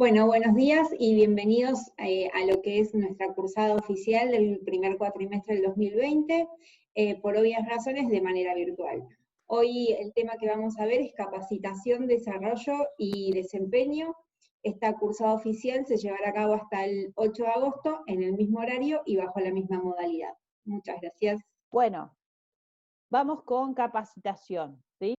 Bueno, buenos días y bienvenidos a lo que es nuestra cursada oficial del primer cuatrimestre del 2020, por obvias razones de manera virtual. Hoy el tema que vamos a ver es capacitación, desarrollo y desempeño. Esta cursada oficial se llevará a cabo hasta el 8 de agosto en el mismo horario y bajo la misma modalidad. Muchas gracias. Bueno, vamos con capacitación, ¿sí?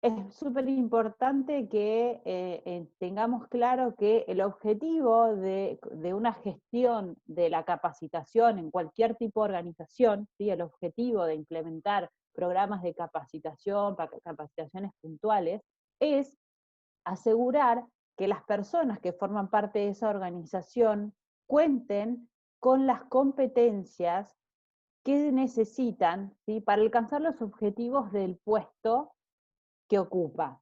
Es súper importante que tengamos claro que el objetivo de una gestión de la capacitación en cualquier tipo de organización, ¿sí? El objetivo de implementar programas de capacitación, capacitaciones puntuales, es asegurar que las personas que forman parte de esa organización cuenten con las competencias que necesitan, ¿sí? Para alcanzar los objetivos del puesto que ocupa.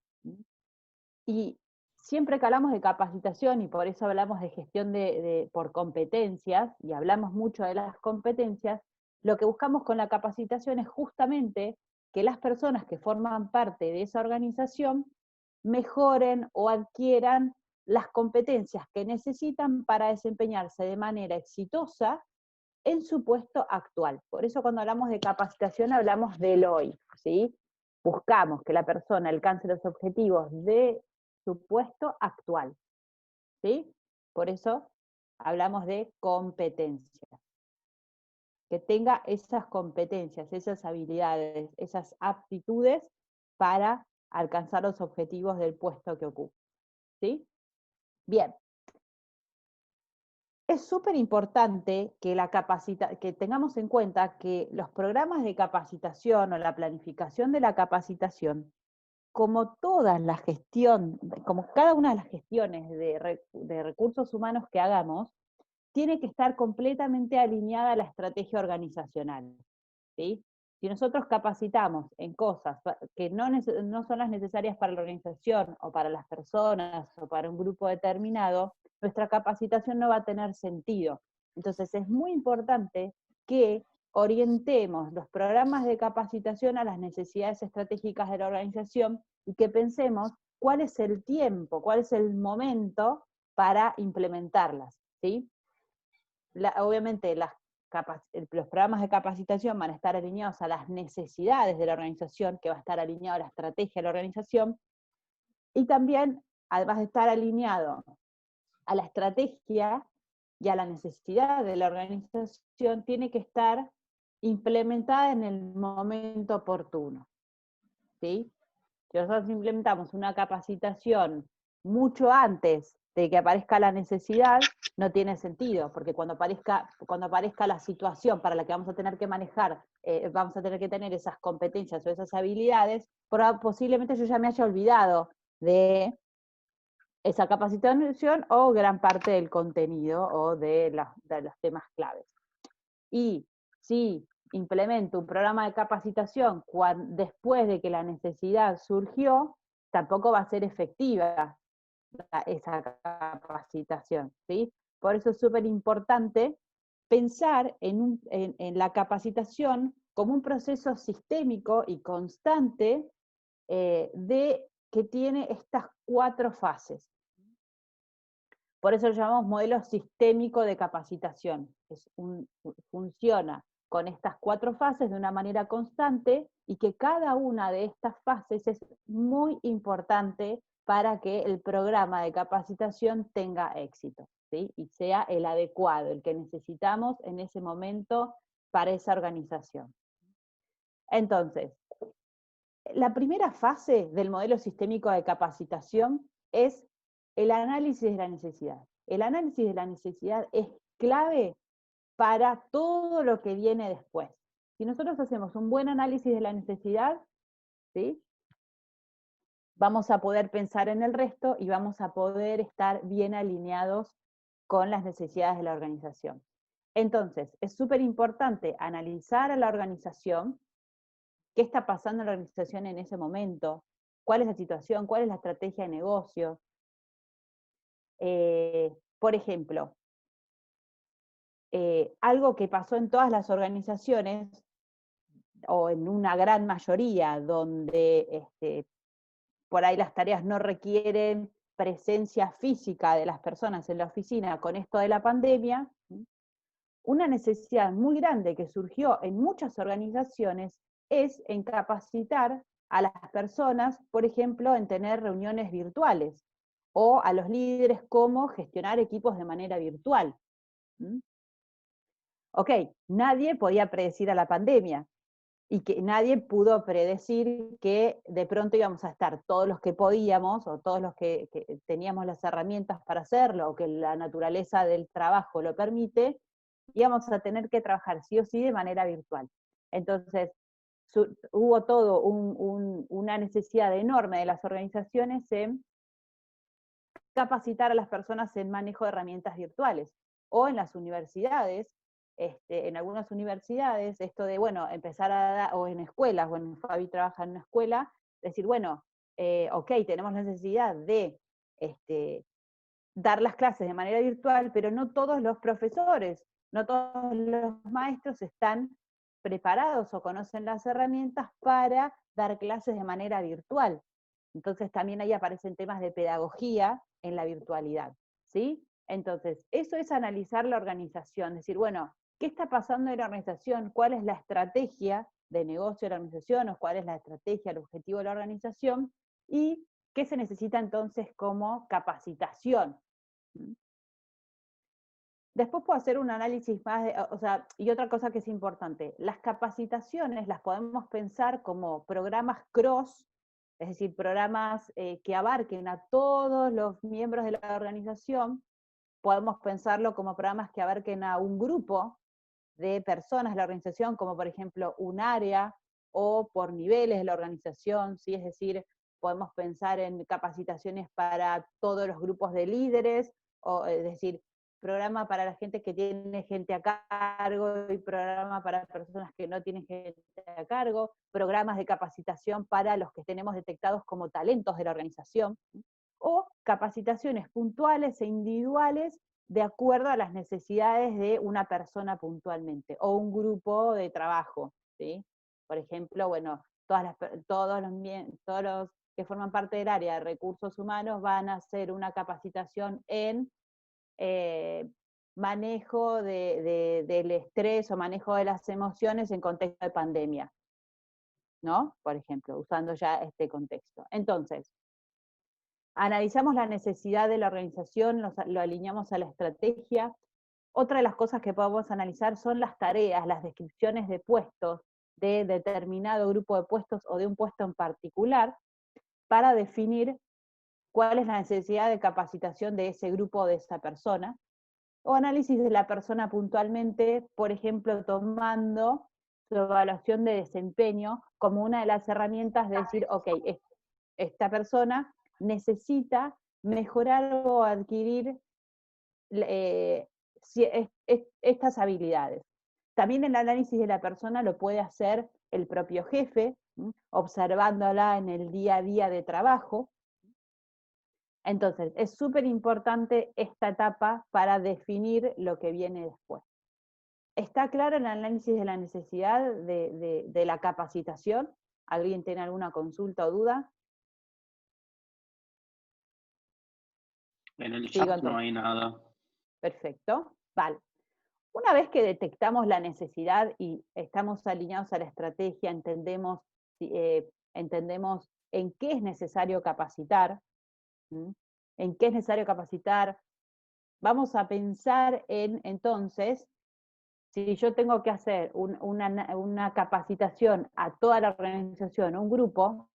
Y siempre que hablamos de capacitación, y por eso hablamos de gestión por competencias, y hablamos mucho de las competencias, lo que buscamos con la capacitación es justamente que las personas que forman parte de esa organización mejoren o adquieran las competencias que necesitan para desempeñarse de manera exitosa en su puesto actual. Por eso cuando hablamos de capacitación hablamos del hoy, ¿sí? Buscamos que la persona alcance los objetivos de su puesto actual, ¿sí? Por eso hablamos de competencias. Que tenga esas competencias, esas habilidades, esas aptitudes para alcanzar los objetivos del puesto que ocupa, ¿sí? Bien. Es súper importante que tengamos en cuenta que los programas de capacitación o la planificación de la capacitación, como toda la gestión, como cada una de las gestiones de recursos humanos que hagamos, tiene que estar completamente alineada a la estrategia organizacional, ¿sí? Si nosotros capacitamos en cosas que no son las necesarias para la organización o para las personas o para un grupo determinado, nuestra capacitación no va a tener sentido. Entonces es muy importante que orientemos los programas de capacitación a las necesidades estratégicas de la organización y que pensemos cuál es el tiempo, cuál es el momento para implementarlas, ¿sí? Obviamente los programas de capacitación van a estar alineados a las necesidades de la organización, que va a estar alineado a la estrategia de la organización, y también, además de estar alineado a la estrategia y a la necesidad de la organización, tiene que estar implementada en el momento oportuno, ¿sí? Si nosotros implementamos una capacitación mucho antes de que aparezca la necesidad, no tiene sentido, porque cuando aparezca la situación para la que vamos a tener que manejar, vamos a tener que tener esas competencias o esas habilidades, posiblemente yo ya me haya olvidado de esa capacitación o gran parte del contenido o de los temas claves. Y si implemento un programa de capacitación después de que la necesidad surgió, tampoco va a ser efectiva esa capacitación, ¿sí? Por eso es súper importante pensar en la capacitación como un proceso sistémico y constante que tiene estas 4 fases. Por eso lo llamamos modelo sistémico de capacitación. Funciona con estas 4 fases de una manera constante y que cada una de estas fases es muy importante para que el programa de capacitación tenga éxito, ¿sí? Y sea el adecuado, el que necesitamos en ese momento para esa organización. Entonces, la primera fase del modelo sistémico de capacitación es el análisis de la necesidad. El análisis de la necesidad es clave para todo lo que viene después. Si nosotros hacemos un buen análisis de la necesidad, ¿sí? Vamos a poder pensar en el resto y vamos a poder estar bien alineados con las necesidades de la organización. Entonces, es súper importante analizar a la organización, qué está pasando en la organización en ese momento, cuál es la situación, cuál es la estrategia de negocio. Por ejemplo, algo que pasó en todas las organizaciones, o en una gran mayoría, donde por ahí las tareas no requieren presencia física de las personas en la oficina con esto de la pandemia, una necesidad muy grande que surgió en muchas organizaciones es en capacitar a las personas, por ejemplo, en tener reuniones virtuales, o a los líderes cómo gestionar equipos de manera virtual. Ok, nadie podía predecir a la pandemia, y que nadie pudo predecir que de pronto íbamos a estar todos los que podíamos, o todos los que teníamos las herramientas para hacerlo, o que la naturaleza del trabajo lo permite, íbamos a tener que trabajar sí o sí de manera virtual. Entonces, hubo todo una necesidad enorme de las organizaciones en capacitar a las personas en manejo de herramientas virtuales, o en las universidades. En algunas universidades, esto de, bueno, empezar a dar, o en escuelas, bueno, Fabi trabaja en una escuela, decir, bueno, ok, tenemos necesidad de dar las clases de manera virtual, pero no todos los profesores, no todos los maestros están preparados o conocen las herramientas para dar clases de manera virtual. Entonces también ahí aparecen temas de pedagogía en la virtualidad, ¿sí? Entonces, eso es analizar la organización, decir, bueno, ¿qué está pasando en la organización? ¿Cuál es la estrategia de negocio de la organización? ¿O cuál es la estrategia, el objetivo de la organización? ¿Y qué se necesita entonces como capacitación? Después puedo hacer un análisis más, y otra cosa que es importante, las capacitaciones las podemos pensar como programas cross, es decir, programas que abarquen a todos los miembros de la organización. Podemos pensarlo como programas que abarquen a un grupo de personas de la organización, como por ejemplo un área, o por niveles de la organización, ¿sí? Es decir, podemos pensar en capacitaciones para todos los grupos de líderes, o es decir, programa para la gente que tiene gente a cargo, y programa para personas que no tienen gente a cargo, programas de capacitación para los que tenemos detectados como talentos de la organización, o capacitaciones puntuales e individuales de acuerdo a las necesidades de una persona puntualmente, o un grupo de trabajo, ¿sí? Por ejemplo, bueno, todos los que forman parte del área de recursos humanos van a hacer una capacitación en manejo del estrés o manejo de las emociones en contexto de pandemia, ¿no? Por ejemplo, usando ya este contexto. Entonces, analizamos la necesidad de la organización, lo alineamos a la estrategia. Otra de las cosas que podemos analizar son las tareas, las descripciones de puestos, de determinado grupo de puestos o de un puesto en particular, para definir cuál es la necesidad de capacitación de ese grupo o de esa persona, o análisis de la persona puntualmente, por ejemplo, tomando su evaluación de desempeño como una de las herramientas de decir, ok, esta persona necesita mejorar o adquirir estas habilidades. También el análisis de la persona lo puede hacer el propio jefe, observándola en el día a día de trabajo. Entonces, es súper importante esta etapa para definir lo que viene después. ¿Está claro el análisis de la necesidad de la capacitación? ¿Alguien tiene alguna consulta o duda? En el chat no hay nada. Perfecto, vale. Una vez que detectamos la necesidad y estamos alineados a la estrategia, entendemos en qué es necesario capacitar, en qué es necesario capacitar, vamos a pensar en, entonces, si yo tengo que hacer una capacitación a toda la organización, un grupo,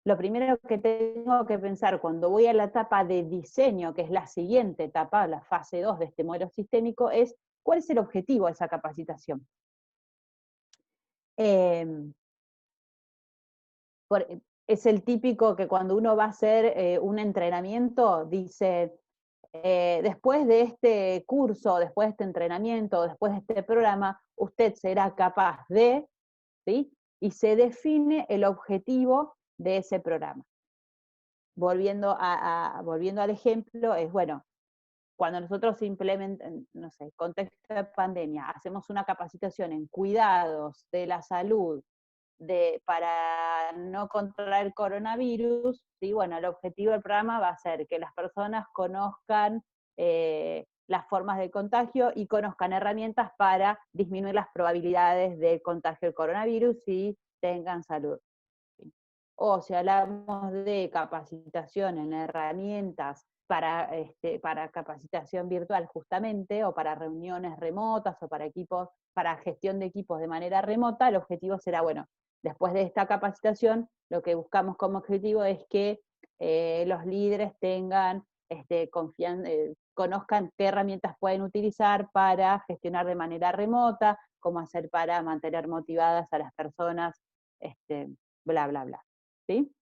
lo primero que tengo que pensar cuando voy a la etapa de diseño, que es la siguiente etapa, la fase 2 de este modelo sistémico, es cuál es el objetivo de esa capacitación. Es el típico que cuando uno va a hacer un entrenamiento, dice, después de este curso, después de este entrenamiento, después de este programa, usted será capaz de, ¿sí? Y se define el objetivo de ese programa. Volviendo al ejemplo, es bueno, cuando nosotros implementamos, no sé, contexto de pandemia, hacemos una capacitación en cuidados de la salud para no contraer coronavirus, ¿sí? Bueno, el objetivo del programa va a ser que las personas conozcan las formas de contagio y conozcan herramientas para disminuir las probabilidades de contagio del coronavirus y tengan salud. O si hablamos de capacitación en herramientas para capacitación virtual justamente, o para reuniones remotas, o para gestión de equipos de manera remota, el objetivo será, bueno, después de esta capacitación, lo que buscamos como objetivo es que los líderes tengan conozcan qué herramientas pueden utilizar para gestionar de manera remota, cómo hacer para mantener motivadas a las personas, bla, bla, bla. ¿Sí?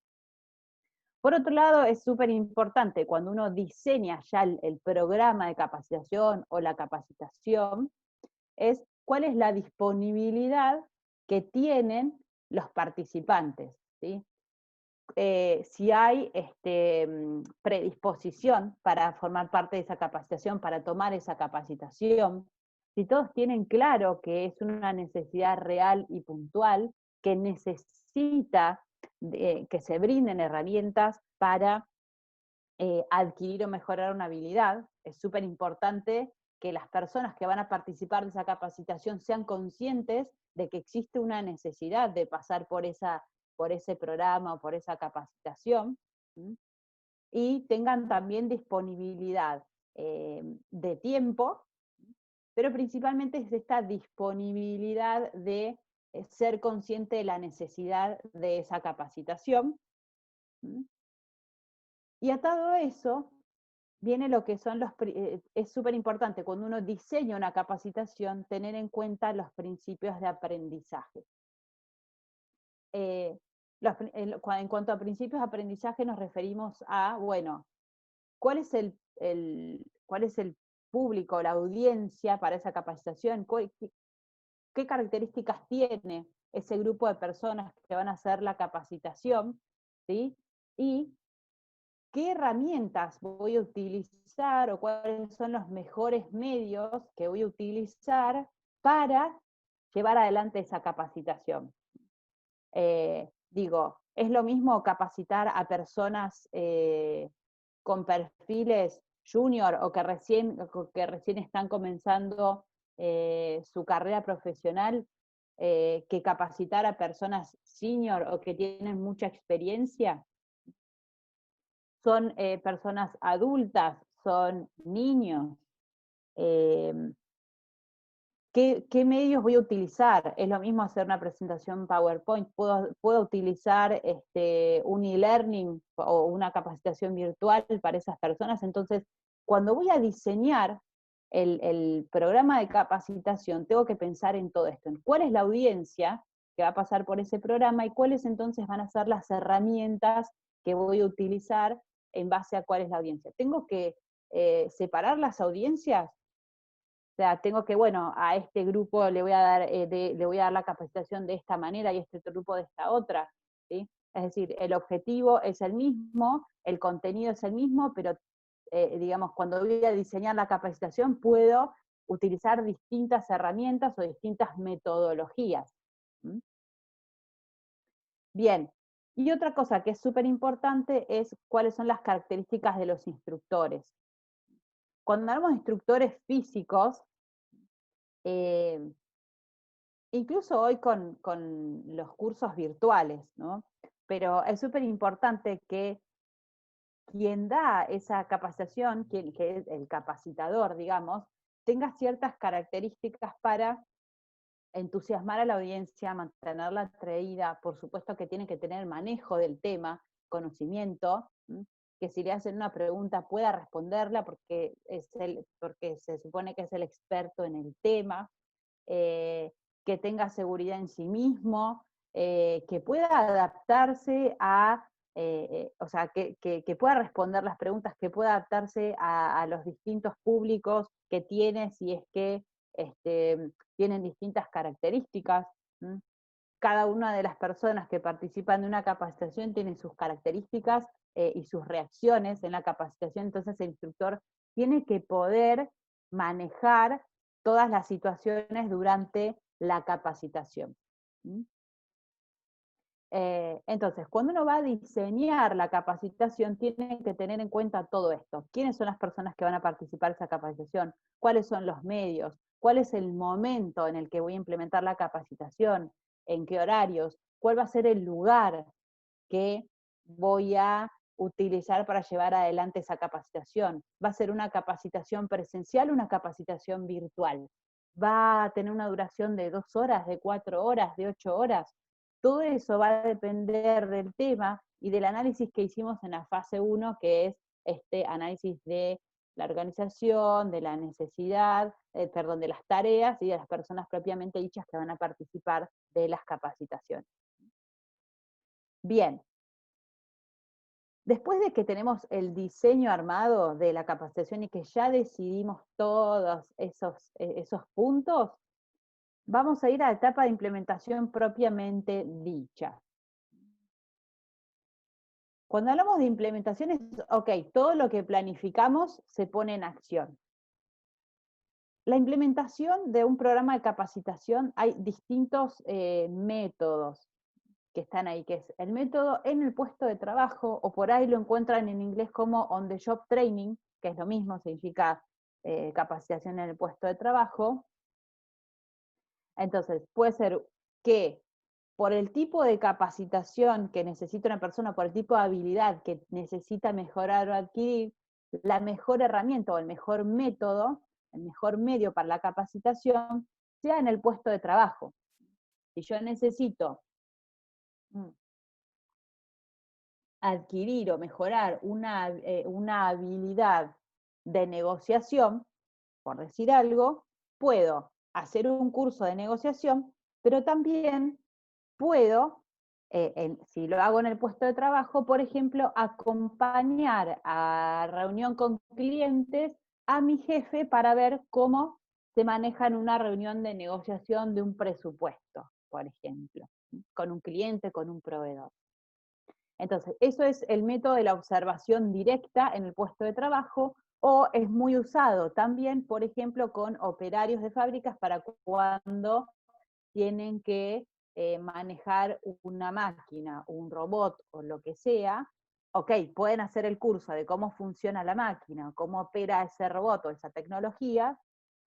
Por otro lado, es súper importante cuando uno diseña ya el programa de capacitación o la capacitación, es cuál es la disponibilidad que tienen los participantes, ¿sí? Si hay predisposición para formar parte de esa capacitación, para tomar esa capacitación, si todos tienen claro que es una necesidad real y puntual, que necesita que se brinden herramientas para adquirir o mejorar una habilidad. Es súper importante que las personas que van a participar de esa capacitación sean conscientes de que existe una necesidad de pasar por ese programa o por esa capacitación, ¿sí? Y tengan también disponibilidad de tiempo, pero principalmente es esta disponibilidad de ser consciente de la necesidad de esa capacitación. ¿Sí? Y atado a eso, viene lo que son es súper importante cuando uno diseña una capacitación, tener en cuenta los principios de aprendizaje. En cuanto a principios de aprendizaje nos referimos a, bueno, ¿cuál es el público, la audiencia para esa capacitación? ¿Qué características tiene ese grupo de personas que van a hacer la capacitación? ¿Sí? Y ¿qué herramientas voy a utilizar o cuáles son los mejores medios que voy a utilizar para llevar adelante esa capacitación? Es lo mismo capacitar a personas con perfiles junior o que recién están comenzando su carrera profesional, que capacitar a personas senior o que tienen mucha experiencia. Son personas adultas, son niños. ¿Qué medios voy a utilizar? Es lo mismo hacer una presentación PowerPoint. Puedo utilizar un e-learning o una capacitación virtual para esas personas. Entonces, cuando voy a diseñar el programa de capacitación, tengo que pensar en todo esto, en cuál es la audiencia que va a pasar por ese programa y cuáles entonces van a ser las herramientas que voy a utilizar en base a cuál es la audiencia. Tengo que separar las audiencias. O sea, tengo que, bueno, a este grupo le voy a dar la capacitación de esta manera y a este otro grupo de esta otra, ¿sí? Es decir, el objetivo es el mismo, el contenido es el mismo, pero digamos, cuando voy a diseñar la capacitación puedo utilizar distintas herramientas o distintas metodologías. ¿Mm? Bien, y otra cosa que es súper importante es cuáles son las características de los instructores. Cuando hablamos de instructores físicos, incluso hoy con los cursos virtuales, ¿no? Pero es súper importante que quien da esa capacitación, que es el capacitador, digamos, tenga ciertas características para entusiasmar a la audiencia, mantenerla atraída. Por supuesto que tiene que tener manejo del tema, conocimiento, que si le hacen una pregunta pueda responderla porque se supone que es el experto en el tema, que tenga seguridad en sí mismo, que pueda adaptarse o sea, que pueda responder las preguntas, que pueda adaptarse a los distintos públicos que tiene, si es que tienen distintas características. Cada una de las personas que participan de una capacitación tiene sus características y sus reacciones en la capacitación, entonces el instructor tiene que poder manejar todas las situaciones durante la capacitación. Entonces, cuando uno va a diseñar la capacitación, tiene que tener en cuenta todo esto. ¿Quiénes son las personas que van a participar de esa capacitación? ¿Cuáles son los medios? ¿Cuál es el momento en el que voy a implementar la capacitación? ¿En qué horarios? ¿Cuál va a ser el lugar que voy a utilizar para llevar adelante esa capacitación? ¿Va a ser una capacitación presencial o una capacitación virtual? ¿Va a tener una duración de 2 horas, de 4 horas, de 8 horas? Todo eso va a depender del tema y del análisis que hicimos en la fase 1, que es este análisis de la organización, de la necesidad, perdón, de las tareas y de las personas propiamente dichas que van a participar de las capacitaciones. Bien. Después de que tenemos el diseño armado de la capacitación y que ya decidimos todos esos puntos, vamos a ir a la etapa de implementación propiamente dicha. Cuando hablamos de implementaciones, ok, todo lo que planificamos se pone en acción. La implementación de un programa de capacitación, hay distintos métodos que están ahí, que es el método en el puesto de trabajo, o por ahí lo encuentran en inglés como on the job training, que es lo mismo, significa capacitación en el puesto de trabajo. Entonces, puede ser que por el tipo de capacitación que necesita una persona, por el tipo de habilidad que necesita mejorar o adquirir, la mejor herramienta o el mejor método, el mejor medio para la capacitación, sea en el puesto de trabajo. Si yo necesito adquirir o mejorar una habilidad de negociación, por decir algo, puedo hacer un curso de negociación, pero también puedo, si lo hago en el puesto de trabajo, por ejemplo, acompañar a reunión con clientes a mi jefe para ver cómo se maneja en una reunión de negociación de un presupuesto, por ejemplo, con un cliente, con un proveedor. Entonces, eso es el método de la observación directa en el puesto de trabajo, o es muy usado también, por ejemplo, con operarios de fábricas para cuando tienen que manejar una máquina, un robot o lo que sea. Ok, pueden hacer el curso de cómo funciona la máquina, cómo opera ese robot o esa tecnología,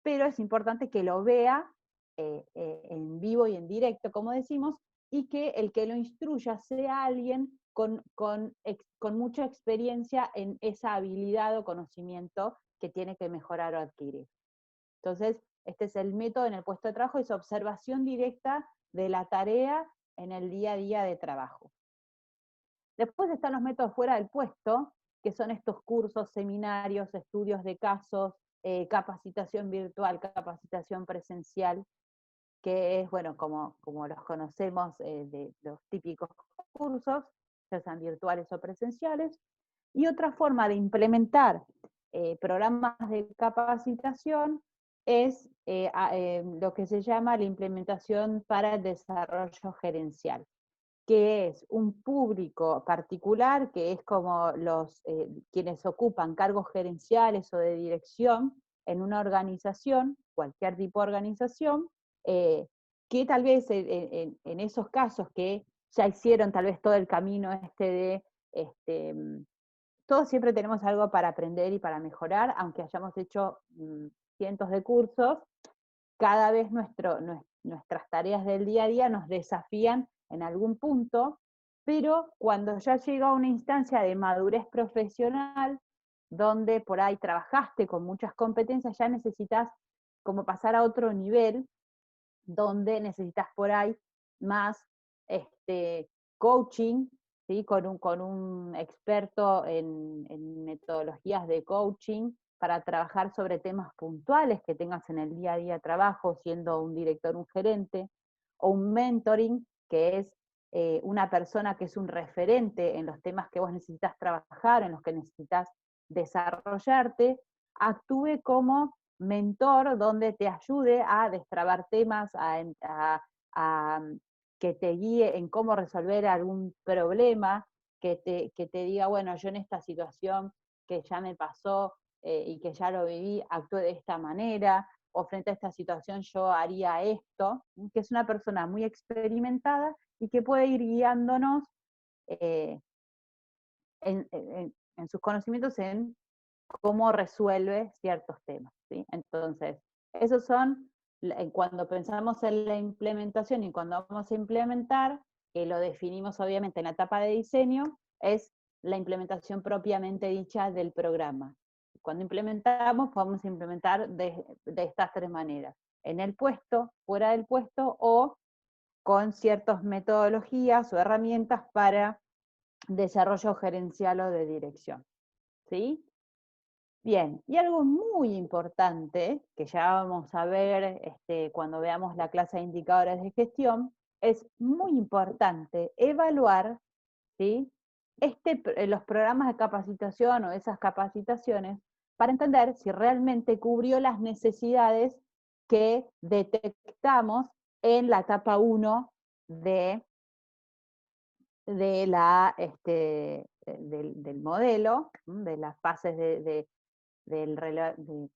pero es importante que lo vea en vivo y en directo, como decimos, y que el que lo instruya sea alguien con mucha experiencia en esa habilidad o conocimiento que tiene que mejorar o adquirir. Entonces, este es el método en el puesto de trabajo, es observación directa de la tarea en el día a día de trabajo. Después están los métodos fuera del puesto, que son estos cursos, seminarios, estudios de casos, capacitación virtual, capacitación presencial, que es, bueno, como los conocemos de los típicos cursos, ya sean virtuales o presenciales. Y otra forma de implementar programas de capacitación es lo que se llama la implementación para el desarrollo gerencial, que es un público particular, que es como quienes ocupan cargos gerenciales o de dirección en una organización, cualquier tipo de organización, que tal vez en esos casos que ya hicieron tal vez todo el camino todos siempre tenemos algo para aprender y para mejorar, aunque hayamos hecho cientos de cursos, cada vez nuestras tareas del día a día nos desafían en algún punto, pero cuando ya llega a una instancia de madurez profesional, donde por ahí trabajaste con muchas competencias, ya necesitas como pasar a otro nivel, donde necesitas por ahí más coaching, ¿sí? con un experto en metodologías de coaching, para trabajar sobre temas puntuales que tengas en el día a día de trabajo, siendo un director, un gerente, o un mentoring, que es una persona que es un referente en los temas que vos necesitas trabajar, en los que necesitas desarrollarte, actúe como mentor donde te ayude a destrabar temas, a que te guíe en cómo resolver algún problema, que te diga, bueno, yo en esta situación que ya me pasó y que ya lo viví, actué de esta manera, o frente a esta situación yo haría esto, que es una persona muy experimentada y que puede ir guiándonos en sus conocimientos en cómo resuelve ciertos temas, ¿sí? Entonces, esos son, cuando pensamos en la implementación y cuando vamos a implementar, que lo definimos obviamente en la etapa de diseño, es la implementación propiamente dicha del programa. Cuando implementamos, podemos implementar de estas tres maneras: en el puesto, fuera del puesto, o con ciertas metodologías o herramientas para desarrollo gerencial o de dirección, ¿sí? Bien, y algo muy importante, que ya vamos a ver cuando veamos la clase de indicadores de gestión, es muy importante evaluar, ¿sí?, los programas de capacitación o esas capacitaciones para entender si realmente cubrió las necesidades que detectamos en la etapa 1 del modelo, de las fases de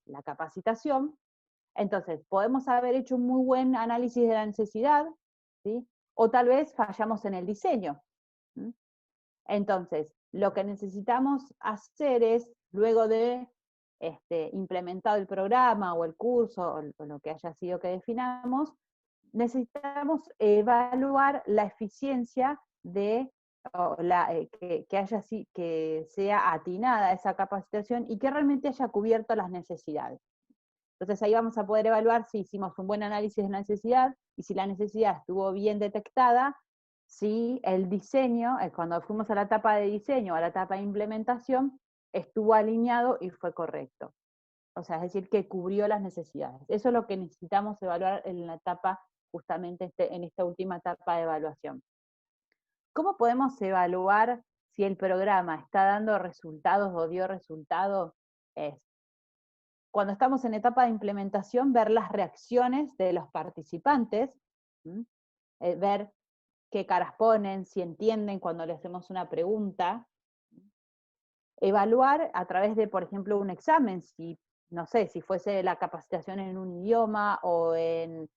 la capacitación. Entonces, podemos haber hecho un muy buen análisis de la necesidad, ¿sí?, o tal vez fallamos en el diseño. ¿Sí? Entonces, lo que necesitamos hacer es, luego de implementado el programa o el curso o lo que haya sido que definamos, necesitamos evaluar la eficiencia de que sea atinada esa capacitación y que realmente haya cubierto las necesidades. Entonces ahí vamos a poder evaluar si hicimos un buen análisis de la necesidad y si la necesidad estuvo bien detectada, si el diseño, cuando fuimos a la etapa de diseño, a la etapa de implementación, estuvo alineado y fue correcto. O sea, es decir, que cubrió las necesidades. Eso es lo que necesitamos evaluar en la etapa, justamente en esta última etapa de evaluación. ¿Cómo podemos evaluar si el programa está dando resultados o dio resultados? Cuando estamos en etapa de implementación, ver las reacciones de los participantes, ver qué caras ponen, si entienden cuando le hacemos una pregunta. Evaluar a través de, por ejemplo, un examen, no sé, si fuese la capacitación en un idioma o en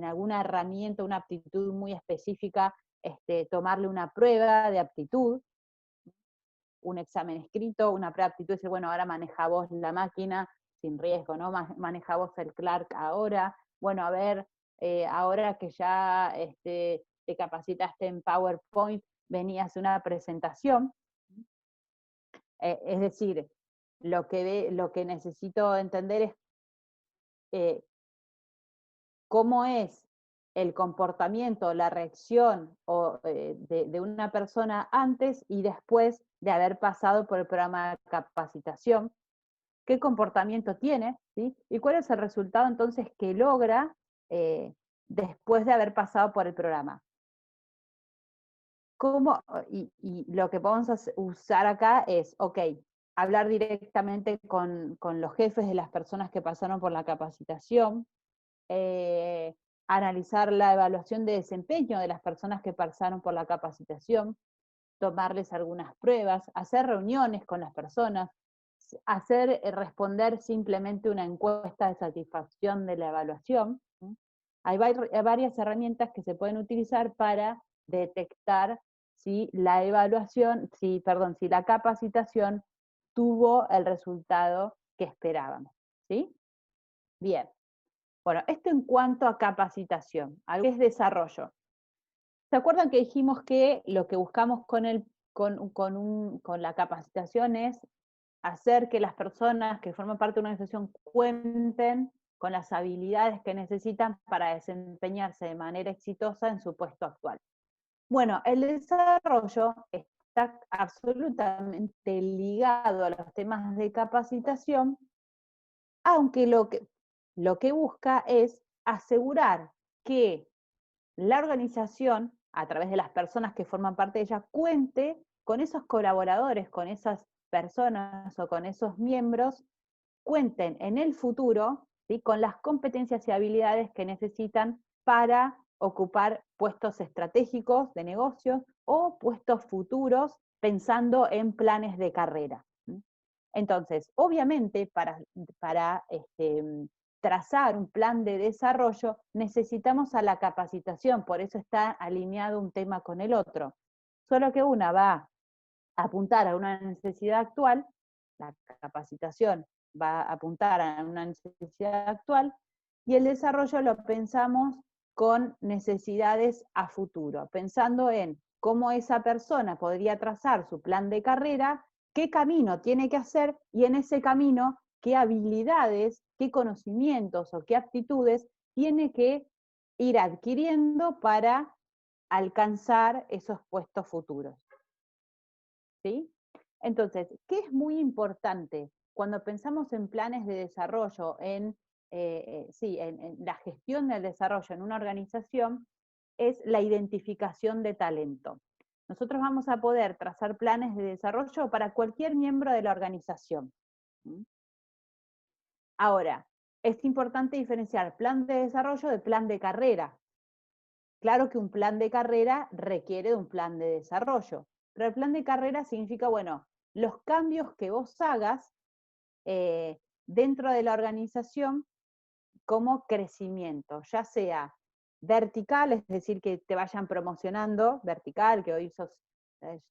alguna herramienta, una aptitud muy específica, tomarle una prueba de aptitud, un examen escrito, una prueba de aptitud, decir, bueno, ahora maneja vos la máquina sin riesgo, ¿no? Maneja vos el Clark ahora, bueno, a ver, ahora que ya te capacitaste en PowerPoint, venías a una presentación. Es decir, lo que necesito entender es cómo es el comportamiento, la reacción de una persona antes y después de haber pasado por el programa de capacitación, qué comportamiento tiene, ¿sí?, y cuál es el resultado entonces que logra después de haber pasado por el programa. Y lo que podemos usar acá es, ok, hablar directamente con los jefes de las personas que pasaron por la capacitación, analizar la evaluación de desempeño de las personas que pasaron por la capacitación, tomarles algunas pruebas, hacer reuniones con las personas, responder simplemente una encuesta de satisfacción de la evaluación. Hay varias herramientas que se pueden utilizar para detectar si si la capacitación tuvo el resultado que esperábamos, ¿sí? Bien. Bueno, esto en cuanto a capacitación, algo es desarrollo. ¿Se acuerdan que dijimos que lo que buscamos con la capacitación es hacer que las personas que forman parte de una organización cuenten con las habilidades que necesitan para desempeñarse de manera exitosa en su puesto actual? Bueno, el desarrollo está absolutamente ligado a los temas de capacitación, aunque lo que busca es asegurar que la organización, a través de las personas que forman parte de ella, cuente con esos colaboradores, con esas personas o con esos miembros, cuenten en el futuro, ¿sí?, con las competencias y habilidades que necesitan para ocupar puestos estratégicos de negocios o puestos futuros pensando en planes de carrera. Entonces, obviamente, para trazar un plan de desarrollo, necesitamos a la capacitación, por eso está alineado un tema con el otro. Solo que una va a apuntar a una necesidad actual, la capacitación va a apuntar a una necesidad actual, y el desarrollo lo pensamos con necesidades a futuro, pensando en cómo esa persona podría trazar su plan de carrera, qué camino tiene que hacer, y en ese camino, qué habilidades, qué conocimientos o qué aptitudes tiene que ir adquiriendo para alcanzar esos puestos futuros. ¿Sí? Entonces, ¿qué es muy importante cuando pensamos en planes de desarrollo, en la gestión del desarrollo en una organización? Es la identificación de talento. Nosotros vamos a poder trazar planes de desarrollo para cualquier miembro de la organización. Ahora, es importante diferenciar plan de desarrollo de plan de carrera. Claro que un plan de carrera requiere de un plan de desarrollo, pero el plan de carrera significa, bueno, los cambios que vos hagas dentro de la organización como crecimiento, ya sea vertical, es decir, que te vayan promocionando, vertical, que hoy sos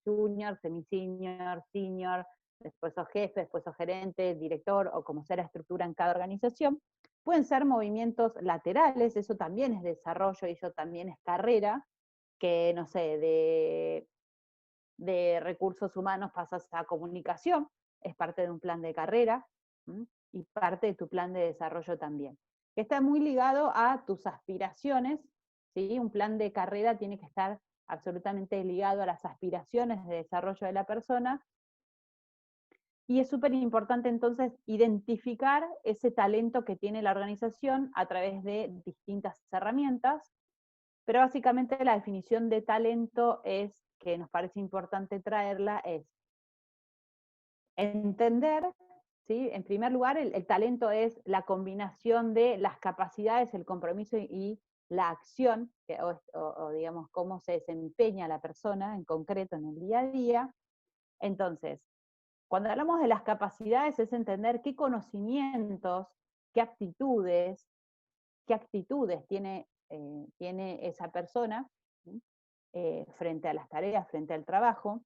junior, semi-senior, senior, después sos jefe, después sos gerente, director, o como sea la estructura en cada organización. Pueden ser movimientos laterales, eso también es desarrollo y eso también es carrera, que no sé, de recursos humanos pasas a comunicación, es parte de un plan de carrera, y parte de tu plan de desarrollo también. Está muy ligado a tus aspiraciones, ¿sí? Un plan de carrera tiene que estar absolutamente ligado a las aspiraciones de desarrollo de la persona, y es súper importante entonces identificar ese talento que tiene la organización a través de distintas herramientas, pero básicamente la definición de talento es, que nos parece importante traerla, es entender, ¿sí? En primer lugar, el talento es la combinación de las capacidades, el compromiso y la acción, o digamos, cómo se desempeña la persona en concreto en el día a día. Entonces, cuando hablamos de las capacidades es entender qué conocimientos, qué aptitudes, qué actitudes tiene esa persona frente a las tareas, frente al trabajo,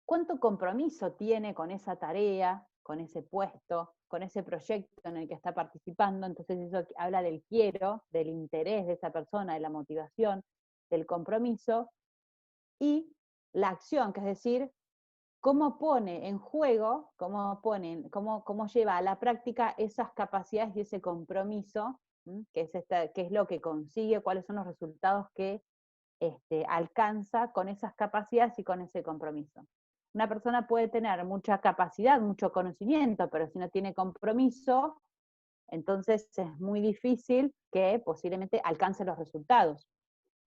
cuánto compromiso tiene con esa tarea, con ese puesto, con ese proyecto en el que está participando. Entonces eso habla del quiero, del interés de esa persona, de la motivación, del compromiso, y la acción, que es decir, cómo pone en juego, cómo lleva a la práctica esas capacidades y ese compromiso, que es lo que consigue, cuáles son los resultados que alcanza con esas capacidades y con ese compromiso. Una persona puede tener mucha capacidad, mucho conocimiento, pero si no tiene compromiso, entonces es muy difícil que posiblemente alcance los resultados.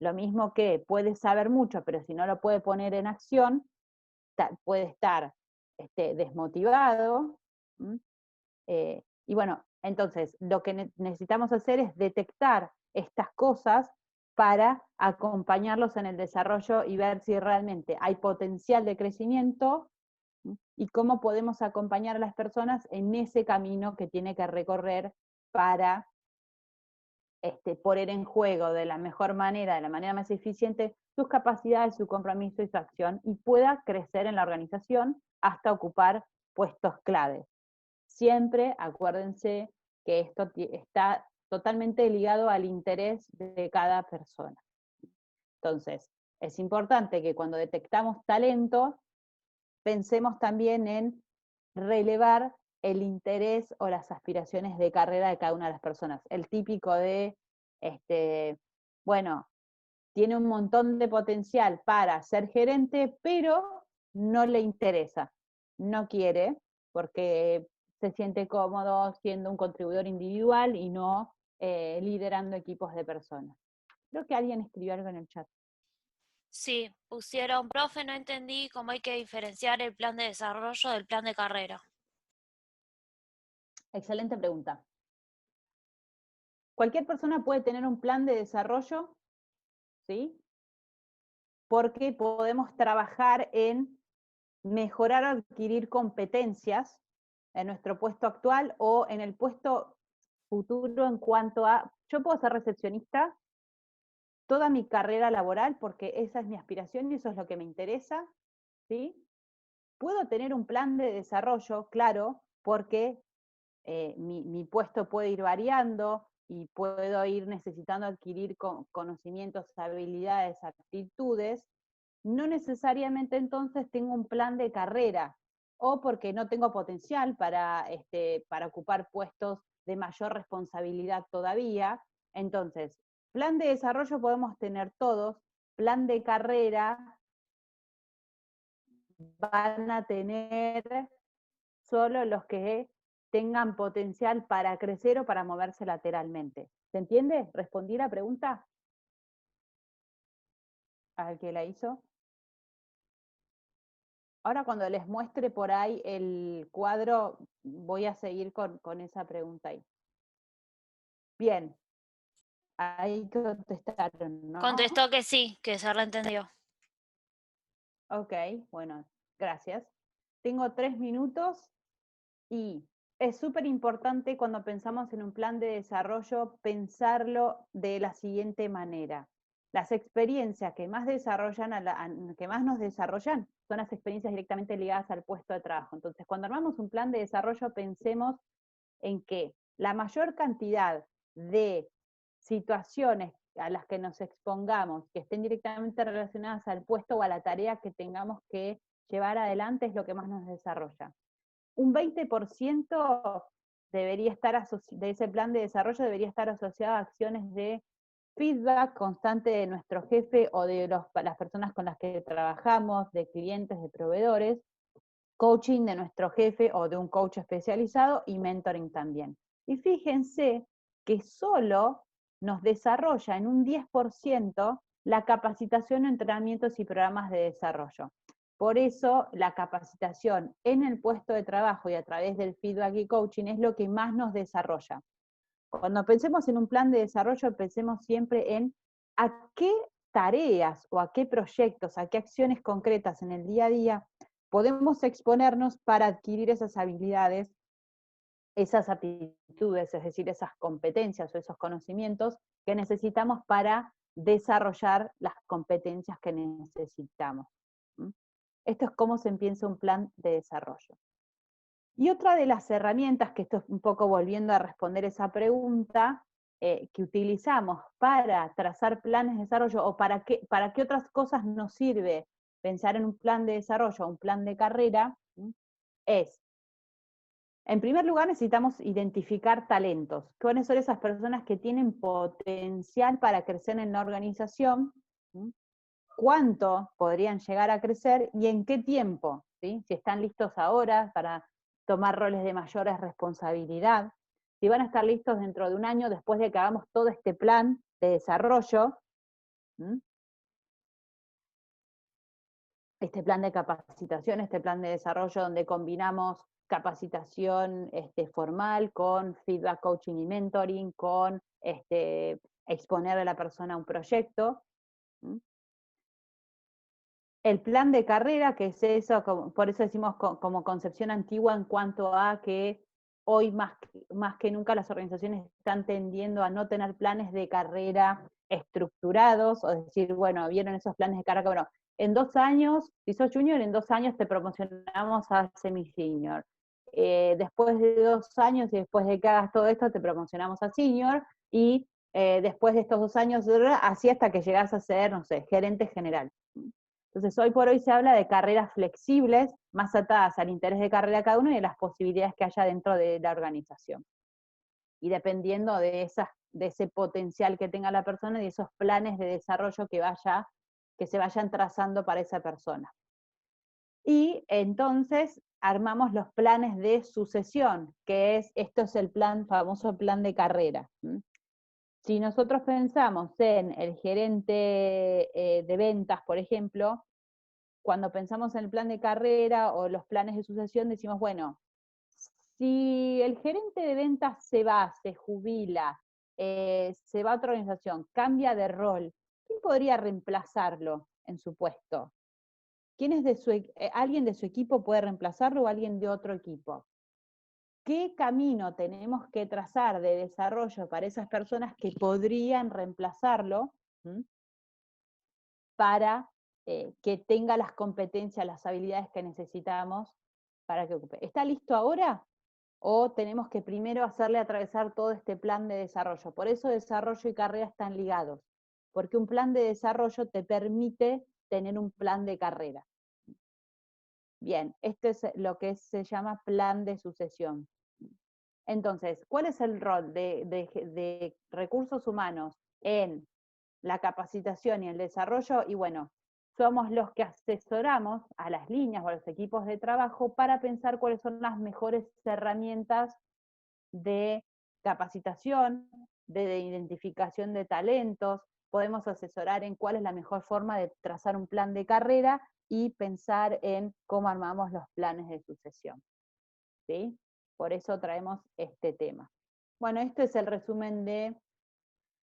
Lo mismo que puede saber mucho, pero si no lo puede poner en acción, puede estar desmotivado. Y bueno, entonces lo que necesitamos hacer es detectar estas cosas para acompañarlos en el desarrollo y ver si realmente hay potencial de crecimiento y cómo podemos acompañar a las personas en ese camino que tiene que recorrer para poner en juego de la mejor manera, de la manera más eficiente, sus capacidades, su compromiso y su acción, y pueda crecer en la organización hasta ocupar puestos clave. Siempre acuérdense que esto está totalmente ligado al interés de cada persona. Entonces, es importante que cuando detectamos talento, pensemos también en relevar el interés o las aspiraciones de carrera de cada una de las personas. El típico de, bueno, tiene un montón de potencial para ser gerente, pero no le interesa, no quiere, porque se siente cómodo siendo un contribuidor individual y no liderando equipos de personas. Creo que alguien escribió algo en el chat. Sí, pusieron, profe, no entendí cómo hay que diferenciar el plan de desarrollo del plan de carrera. Excelente pregunta. Cualquier persona puede tener un plan de desarrollo, ¿sí? Porque podemos trabajar en mejorar o adquirir competencias en nuestro puesto actual o en el puesto futuro en cuanto a, yo puedo ser recepcionista toda mi carrera laboral porque esa es mi aspiración y eso es lo que me interesa, ¿sí? Puedo tener un plan de desarrollo, claro, porque mi puesto puede ir variando y puedo ir necesitando adquirir conocimientos, habilidades, aptitudes. No necesariamente entonces tengo un plan de carrera o porque no tengo potencial para ocupar puestos de mayor responsabilidad todavía. Entonces, plan de desarrollo podemos tener todos, plan de carrera van a tener solo los que tengan potencial para crecer o para moverse lateralmente. ¿Se entiende? ¿Respondí la pregunta? ¿Al que la hizo? Ahora cuando les muestre por ahí el cuadro, voy a seguir con esa pregunta ahí. Bien. Ahí contestaron, ¿no? Contestó que sí, que se reentendió. Ok, bueno, gracias. Tengo 3 minutos y es súper importante cuando pensamos en un plan de desarrollo pensarlo de la siguiente manera. Las experiencias que más que más nos desarrollan son las experiencias directamente ligadas al puesto de trabajo. Entonces, cuando armamos un plan de desarrollo, pensemos en que la mayor cantidad de situaciones a las que nos expongamos, que estén directamente relacionadas al puesto o a la tarea que tengamos que llevar adelante, es lo que más nos desarrolla. Un 20% debería estar de ese plan de desarrollo debería estar asociado a acciones de feedback constante de nuestro jefe o de las personas con las que trabajamos, de clientes, de proveedores, coaching de nuestro jefe o de un coach especializado y mentoring también. Y fíjense que solo nos desarrolla en un 10% la capacitación, entrenamientos y programas de desarrollo. Por eso la capacitación en el puesto de trabajo y a través del feedback y coaching es lo que más nos desarrolla. Cuando pensemos en un plan de desarrollo, pensemos siempre en a qué tareas o a qué proyectos, a qué acciones concretas en el día a día podemos exponernos para adquirir esas habilidades, esas aptitudes, es decir, esas competencias o esos conocimientos que necesitamos para desarrollar las competencias que necesitamos. Esto es cómo se empieza un plan de desarrollo. Y otra de las herramientas, que esto es un poco volviendo a responder esa pregunta, que utilizamos para trazar planes de desarrollo o para qué otras cosas nos sirve pensar en un plan de desarrollo o un plan de carrera, es, en primer lugar necesitamos identificar talentos. ¿Cuáles son esas personas que tienen potencial para crecer en la organización? ¿Cuánto podrían llegar a crecer y en qué tiempo? ¿Sí? Si están listos ahora para tomar roles de mayores responsabilidad, si van a estar listos dentro de un año después de que hagamos todo este plan de desarrollo, este plan de capacitación, este plan de desarrollo donde combinamos capacitación formal con feedback, coaching y mentoring, con exponer a la persona a un proyecto. El plan de carrera, que es eso, por eso decimos como concepción antigua en cuanto a que hoy más que nunca las organizaciones están tendiendo a no tener planes de carrera estructurados, o decir, bueno, vieron esos planes de carrera, bueno, en 2 años, si sos junior, en 2 años te promocionamos a semi-senior. Después de 2 años y después de que hagas todo esto, te promocionamos a senior, y después de estos 2 años, así hasta que llegás a ser, no sé, gerente general. Entonces, hoy por hoy se habla de carreras flexibles, más atadas al interés de carrera de cada uno y de las posibilidades que haya dentro de la organización. Y dependiendo de ese potencial que tenga la persona y de esos planes de desarrollo que se vayan trazando para esa persona. Y entonces armamos los planes de sucesión, esto es el famoso plan de carrera. Si nosotros pensamos en el gerente de ventas, por ejemplo, cuando pensamos en el plan de carrera o los planes de sucesión, decimos, bueno, si el gerente de ventas se va, se jubila, se va a otra organización, cambia de rol, ¿quién podría reemplazarlo en su puesto? ¿Alguien de su equipo puede reemplazarlo o alguien de otro equipo? qué camino tenemos que trazar de desarrollo para esas personas que podrían reemplazarlo, ¿m? Para que tenga las competencias, las habilidades que necesitamos para que ocupe. ¿Está listo ahora? ¿O tenemos que primero hacerle atravesar todo este plan de desarrollo? Por eso desarrollo y carrera están ligados, porque un plan de desarrollo te permite tener un plan de carrera. Bien, esto es lo que se llama plan de sucesión. Entonces, ¿cuál es el rol de recursos humanos en la capacitación y el desarrollo? Y bueno, somos los que asesoramos a las líneas o a los equipos de trabajo para pensar cuáles son las mejores herramientas de capacitación, de identificación de talentos. Podemos asesorar en cuál es la mejor forma de trazar un plan de carrera y pensar en cómo armamos los planes de sucesión. ¿Sí? Por eso traemos este tema. Bueno, esto es el resumen de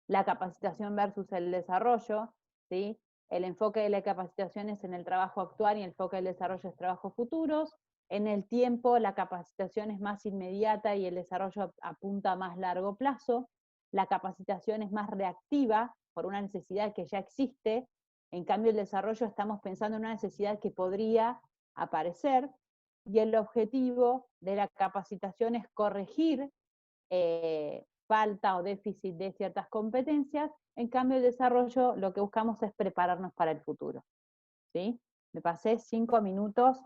la capacitación versus el desarrollo, ¿sí? El enfoque de la capacitación es en el trabajo actual y el enfoque del desarrollo es trabajos futuros. En el tiempo, la capacitación es más inmediata y el desarrollo apunta a más largo plazo. La capacitación es más reactiva por una necesidad que ya existe. En cambio, el desarrollo estamos pensando en una necesidad que podría aparecer. Y el objetivo de la capacitación es corregir falta o déficit de ciertas competencias. En cambio, el desarrollo lo que buscamos es prepararnos para el futuro. ¿Sí? Me pasé 5 minutos.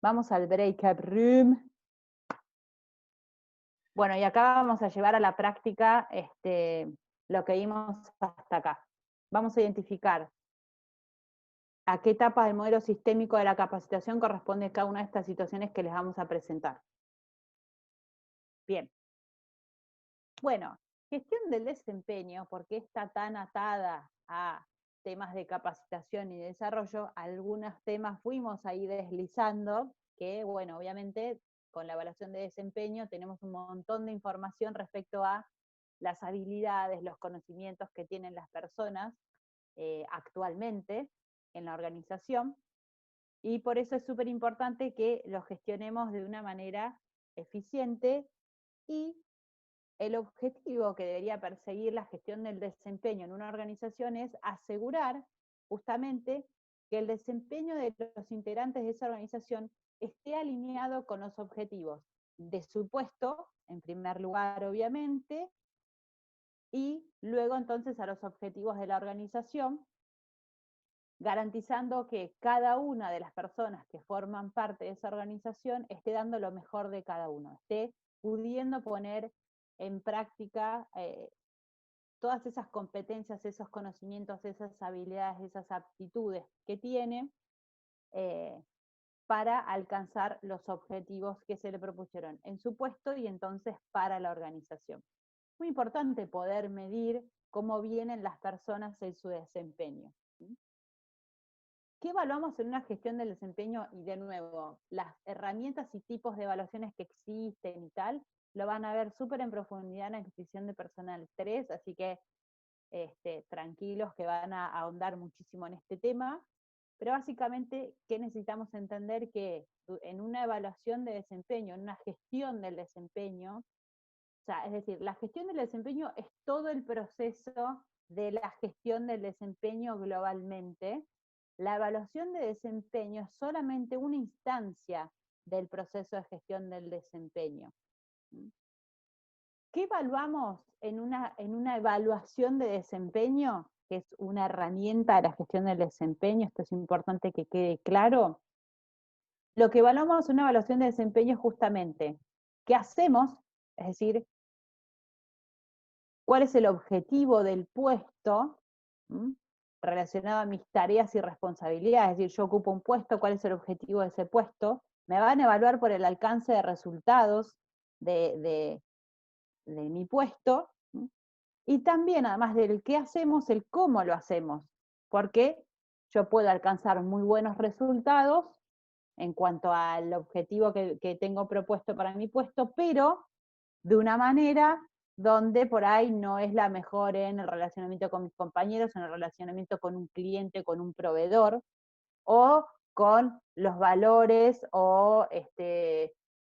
Vamos al breakout room. Bueno, y acá vamos a llevar a la práctica lo que vimos hasta acá. Vamos a identificar a qué etapa del modelo sistémico de la capacitación corresponde cada una de estas situaciones que les vamos a presentar. Bien. Bueno, gestión del desempeño, ¿por qué está tan atada a temas de capacitación y desarrollo? Algunos temas fuimos ahí deslizando, que bueno, obviamente con la evaluación de desempeño tenemos un montón de información respecto a las habilidades, los conocimientos que tienen las personas actualmente en la organización, y por eso es súper importante que los gestionemos de una manera eficiente, y el objetivo que debería perseguir la gestión del desempeño en una organización es asegurar justamente que el desempeño de los integrantes de esa organización esté alineado con los objetivos de su puesto, en primer lugar obviamente, y luego entonces a los objetivos de la organización, garantizando que cada una de las personas que forman parte de esa organización esté dando lo mejor de cada uno, esté pudiendo poner en práctica todas esas competencias, esos conocimientos, esas habilidades, esas aptitudes que tiene para alcanzar los objetivos que se le propusieron en su puesto y entonces para la organización. Muy importante poder medir cómo vienen las personas en su desempeño. ¿Qué evaluamos en una gestión del desempeño? Y de nuevo, las herramientas y tipos de evaluaciones que existen y tal, lo van a ver súper en profundidad en la inscripción de personal 3, así que tranquilos que van a ahondar muchísimo en este tema, pero básicamente, ¿qué necesitamos entender? Que en una evaluación de desempeño, en una gestión del desempeño, o sea, es decir, la gestión del desempeño es todo el proceso de la gestión del desempeño globalmente. La evaluación de desempeño es solamente una instancia del proceso de gestión del desempeño. ¿Qué evaluamos en una evaluación de desempeño, que es una herramienta de la gestión del desempeño? Esto es importante que quede claro. Lo que evaluamos en una evaluación de desempeño es justamente qué hacemos, es decir, cuál es el objetivo del puesto relacionado a mis tareas y responsabilidades, es decir, yo ocupo un puesto, cuál es el objetivo de ese puesto. Me van a evaluar por el alcance de resultados de mi puesto, y también, además del qué hacemos, el cómo lo hacemos, porque yo puedo alcanzar muy buenos resultados en cuanto al objetivo que tengo propuesto para mi puesto, pero de una manera donde por ahí no es la mejor en el relacionamiento con mis compañeros, en el relacionamiento con un cliente, con un proveedor, o con los valores o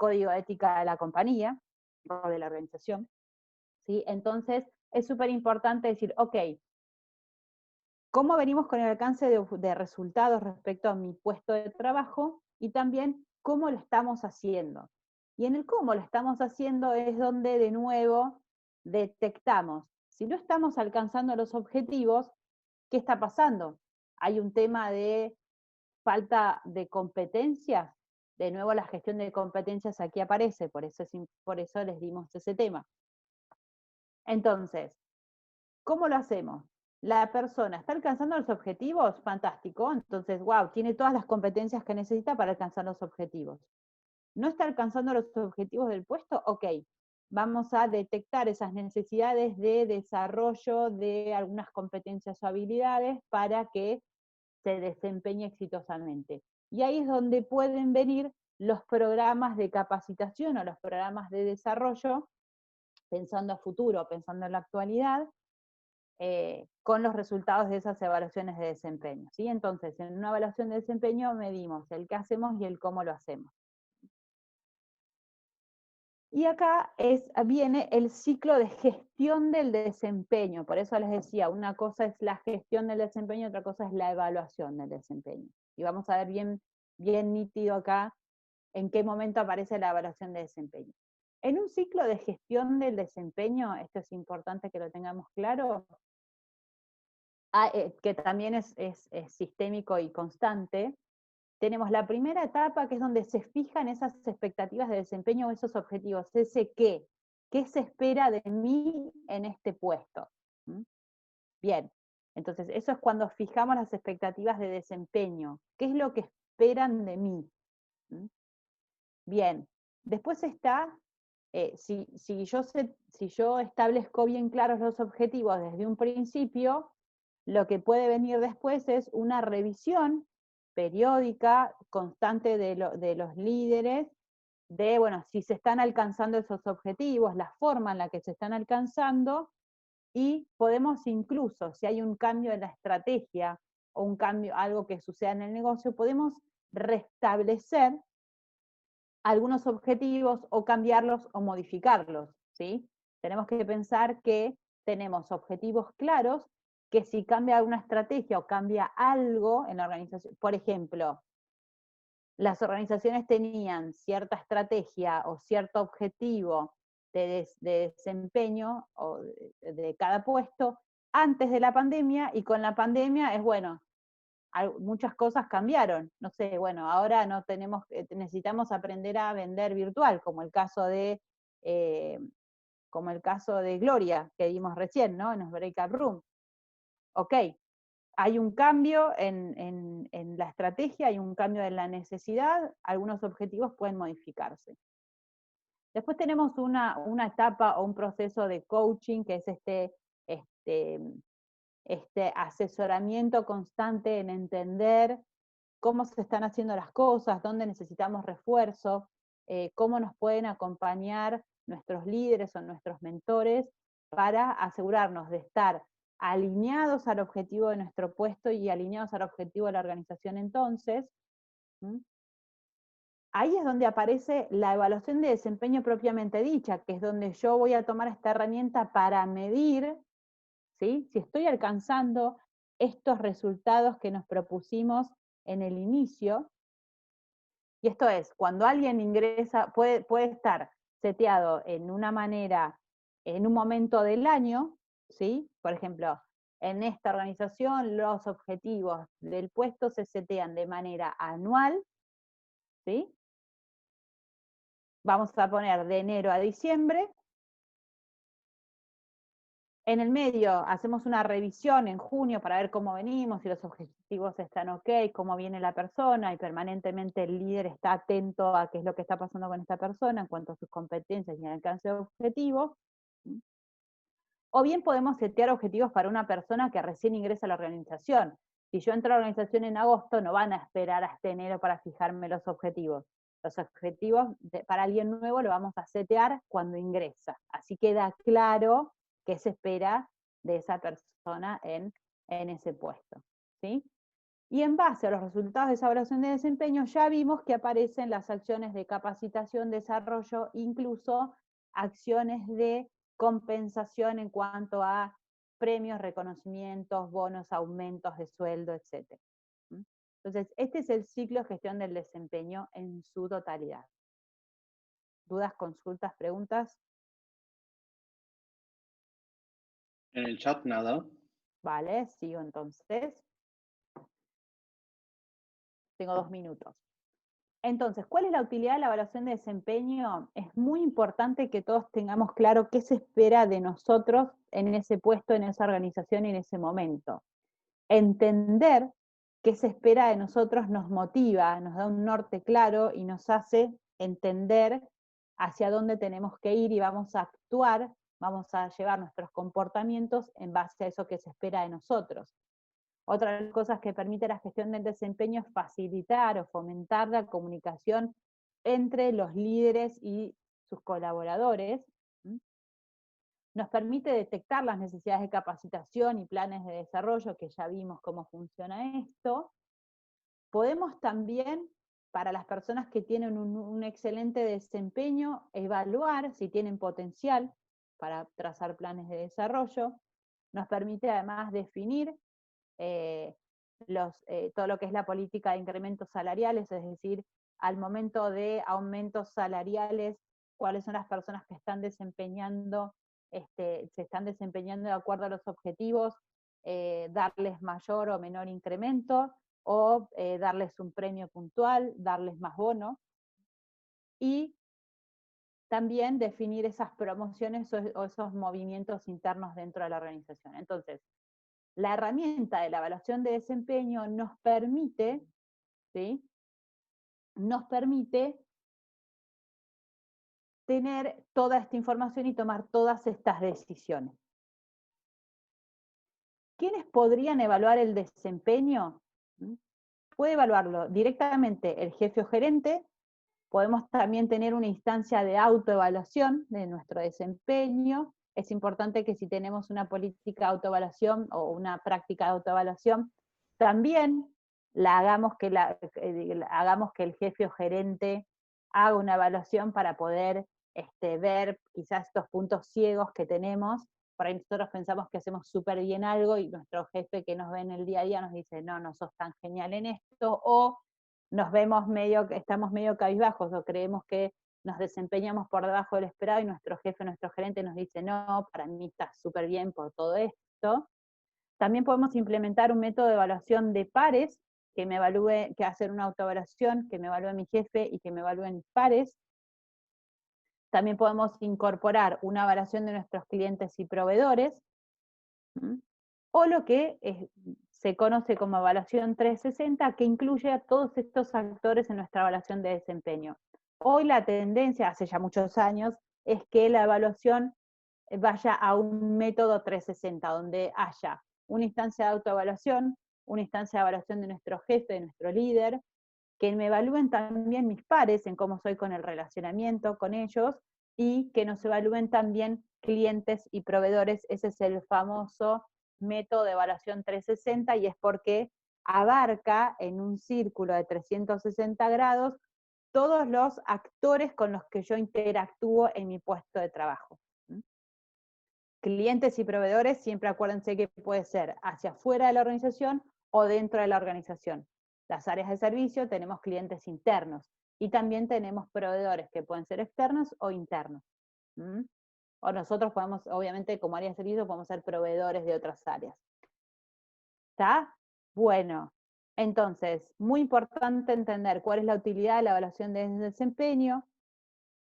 código de ética de la compañía o de la organización, ¿sí? Entonces, es súper importante decir, ok, ¿cómo venimos con el alcance de resultados respecto a mi puesto de trabajo? Y también, ¿cómo lo estamos haciendo? Y en el cómo lo estamos haciendo es donde, de nuevo, detectamos. Si no estamos alcanzando los objetivos, ¿qué está pasando? Hay un tema de falta de competencias. De nuevo, la gestión de competencias aquí aparece, por eso les dimos ese tema. Entonces, ¿cómo lo hacemos? La persona está alcanzando los objetivos, fantástico, entonces, wow, tiene todas las competencias que necesita para alcanzar los objetivos. ¿No está alcanzando los objetivos del puesto? Ok, vamos a detectar esas necesidades de desarrollo de algunas competencias o habilidades para que se desempeñe exitosamente. Y ahí es donde pueden venir los programas de capacitación o los programas de desarrollo, pensando a futuro, pensando en la actualidad, con los resultados de esas evaluaciones de desempeño, ¿sí? Entonces, en una evaluación de desempeño medimos el qué hacemos y el cómo lo hacemos. Y acá viene el ciclo de gestión del desempeño, por eso les decía, una cosa es la gestión del desempeño, otra cosa es la evaluación del desempeño. Y vamos a ver bien nítido acá en qué momento aparece la evaluación de desempeño. En un ciclo de gestión del desempeño, esto es importante que lo tengamos claro, que también es sistémico y constante, tenemos la primera etapa, que es donde se fijan esas expectativas de desempeño o esos objetivos, ese qué se espera de mí en este puesto. ¿Mm? Bien, entonces eso es cuando fijamos las expectativas de desempeño, qué es lo que esperan de mí. ¿Mm? Bien, después está, si yo establezco bien claros los objetivos desde un principio, lo que puede venir después es una revisión periódica, constante de los líderes, de, bueno, si se están alcanzando esos objetivos, la forma en la que se están alcanzando, y podemos incluso, si hay un cambio en la estrategia, o un cambio, algo que suceda en el negocio, podemos restablecer algunos objetivos, o cambiarlos, o modificarlos, ¿sí? Tenemos que pensar que tenemos objetivos claros, que si cambia alguna estrategia o cambia algo en la organización, por ejemplo, las organizaciones tenían cierta estrategia o cierto objetivo de desempeño o de cada puesto antes de la pandemia, y con la pandemia es, bueno, muchas cosas cambiaron. No sé, bueno, ahora no tenemos, necesitamos aprender a vender virtual, como el caso de Gloria, que vimos recién, ¿no? En los Breakout Room. Ok, hay un cambio en la estrategia, hay un cambio en la necesidad, algunos objetivos pueden modificarse. Después tenemos una etapa o un proceso de coaching, que es este asesoramiento constante en entender cómo se están haciendo las cosas, dónde necesitamos refuerzo, cómo nos pueden acompañar nuestros líderes o nuestros mentores para asegurarnos de estar alineados al objetivo de nuestro puesto y alineados al objetivo de la organización. Entonces, ahí es donde aparece la evaluación de desempeño propiamente dicha, que es donde yo voy a tomar esta herramienta para medir, ¿sí?, si estoy alcanzando estos resultados que nos propusimos en el inicio. Y esto es, cuando alguien ingresa, puede estar seteado en una manera, en un momento del año, ¿sí? Por ejemplo, en esta organización los objetivos del puesto se setean de manera anual, ¿sí? Vamos a poner de enero a diciembre. En el medio hacemos una revisión en junio para ver cómo venimos, si los objetivos están ok, cómo viene la persona, y permanentemente el líder está atento a qué es lo que está pasando con esta persona en cuanto a sus competencias y el alcance de objetivos. O bien podemos setear objetivos para una persona que recién ingresa a la organización. Si yo entro a la organización en agosto, no van a esperar hasta enero para fijarme los objetivos. Los objetivos para alguien nuevo lo vamos a setear cuando ingresa. Así queda claro qué se espera de esa persona en ese puesto, ¿sí? Y en base a los resultados de esa evaluación de desempeño, ya vimos que aparecen las acciones de capacitación, desarrollo, incluso acciones de compensación en cuanto a premios, reconocimientos, bonos, aumentos de sueldo, etc. Entonces, este es el ciclo de gestión del desempeño en su totalidad. ¿Dudas, consultas, preguntas? En el chat nada. Vale, sigo entonces. Tengo 2 minutos. Entonces, ¿cuál es la utilidad de la evaluación de desempeño? Es muy importante que todos tengamos claro qué se espera de nosotros en ese puesto, en esa organización y en ese momento. Entender qué se espera de nosotros nos motiva, nos da un norte claro y nos hace entender hacia dónde tenemos que ir y vamos a actuar, vamos a llevar nuestros comportamientos en base a eso que se espera de nosotros. Otra de las cosas que permite la gestión del desempeño es facilitar o fomentar la comunicación entre los líderes y sus colaboradores. Nos permite detectar las necesidades de capacitación y planes de desarrollo, que ya vimos cómo funciona esto. Podemos también, para las personas que tienen un excelente desempeño, evaluar si tienen potencial para trazar planes de desarrollo. Nos permite además definir todo lo que es la política de incrementos salariales, es decir, al momento de aumentos salariales, cuáles son las personas que están desempeñando, se están desempeñando de acuerdo a los objetivos, darles mayor o menor incremento, o darles un premio puntual, darles más bono, y también definir esas promociones o esos movimientos internos dentro de la organización. Entonces, la herramienta de la evaluación de desempeño nos permite, ¿sí? Nos permite tener toda esta información y tomar todas estas decisiones. ¿Quiénes podrían evaluar el desempeño? Puede evaluarlo directamente el jefe o gerente. Podemos también tener una instancia de autoevaluación de nuestro desempeño. Es importante que si tenemos una política de autoevaluación o una práctica de autoevaluación, también hagamos que el jefe o gerente haga una evaluación para poder ver quizás estos puntos ciegos que tenemos. Por ahí nosotros pensamos que hacemos súper bien algo y nuestro jefe que nos ve en el día a día nos dice, no, no sos tan genial en esto, o estamos medio cabizbajos o creemos que nos desempeñamos por debajo del esperado y nuestro jefe, nuestro gerente nos dice, no, para mí está súper bien por todo esto. También podemos implementar un método de evaluación de pares, que hacer una autoevaluación, que me evalúe mi jefe y que me evalúen mis pares. También podemos incorporar una evaluación de nuestros clientes y proveedores, o lo que se conoce como evaluación 360, que incluye a todos estos actores en nuestra evaluación de desempeño. Hoy la tendencia, hace ya muchos años, es que la evaluación vaya a un método 360, donde haya una instancia de autoevaluación, una instancia de evaluación de nuestro jefe, de nuestro líder, que me evalúen también mis pares en cómo soy con el relacionamiento con ellos, y que nos evalúen también clientes y proveedores. Ese es el famoso método de evaluación 360, y es porque abarca en un círculo de 360 grados todos los actores con los que yo interactúo en mi puesto de trabajo. Clientes y proveedores, siempre acuérdense que puede ser hacia afuera de la organización o dentro de la organización. Las áreas de servicio tenemos clientes internos y también tenemos proveedores que pueden ser externos o internos. O nosotros podemos, obviamente, como área de servicio, podemos ser proveedores de otras áreas. ¿Está? Bueno, entonces, muy importante entender cuál es la utilidad de la evaluación de desempeño,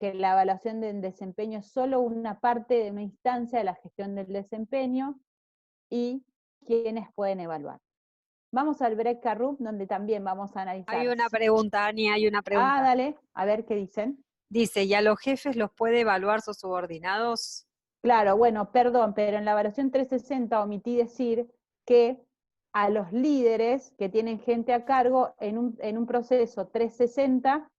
que la evaluación del desempeño es solo una parte de una instancia de la gestión del desempeño, y quiénes pueden evaluar. Vamos al Breca Room, donde también vamos a analizar. Hay una pregunta, Ani, hay una pregunta. Ah, dale, a ver qué dicen. Dice, ¿y a los jefes los puede evaluar sus subordinados? Claro, bueno, perdón, pero en la evaluación 360 omití decir que a los líderes que tienen gente a cargo en un proceso 360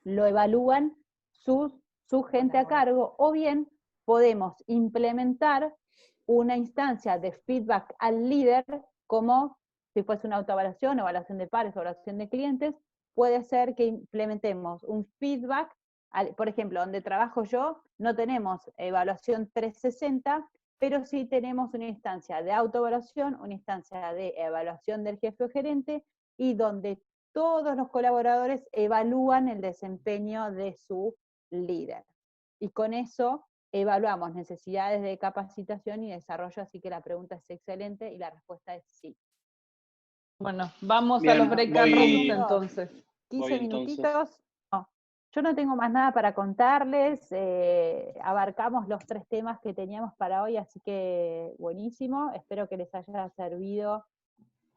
lo evalúan su gente a cargo, o bien podemos implementar una instancia de feedback al líder como si fuese una autoevaluación, evaluación de pares, evaluación de clientes, puede ser que implementemos un feedback. Por ejemplo, donde trabajo yo, no tenemos evaluación 360, pero sí tenemos una instancia de autoevaluación, una instancia de evaluación del jefe o gerente, y donde todos los colaboradores evalúan el desempeño de su líder. Y con eso evaluamos necesidades de capacitación y desarrollo, así que la pregunta es excelente y la respuesta es sí. Bueno, vamos Bien, a los break and voy- rooms entonces. 15 Voy entonces. minutitos. No, yo no tengo más nada para contarles, abarcamos los 3 temas que teníamos para hoy, así que buenísimo, espero que les haya servido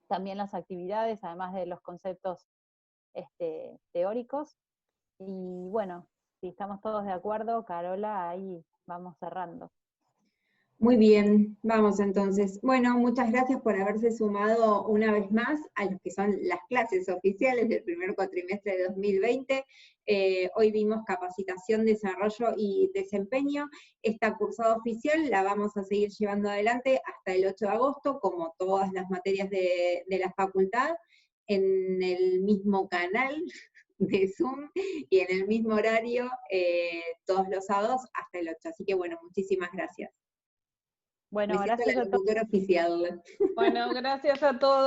también las actividades, además de los conceptos teóricos. Y bueno, si estamos todos de acuerdo, Carola, ahí vamos cerrando. Muy bien, vamos entonces. Bueno, muchas gracias por haberse sumado una vez más a lo que son las clases oficiales del primer cuatrimestre de 2020. Hoy vimos capacitación, desarrollo y desempeño. Esta cursada oficial la vamos a seguir llevando adelante hasta el 8 de agosto, como todas las materias de la facultad, en el mismo canal de Zoom y en el mismo horario todos los sábados hasta el 8. Así que bueno, muchísimas gracias. Bueno, Me siento gracias la a todos. locutora oficial. Bueno, gracias a todos.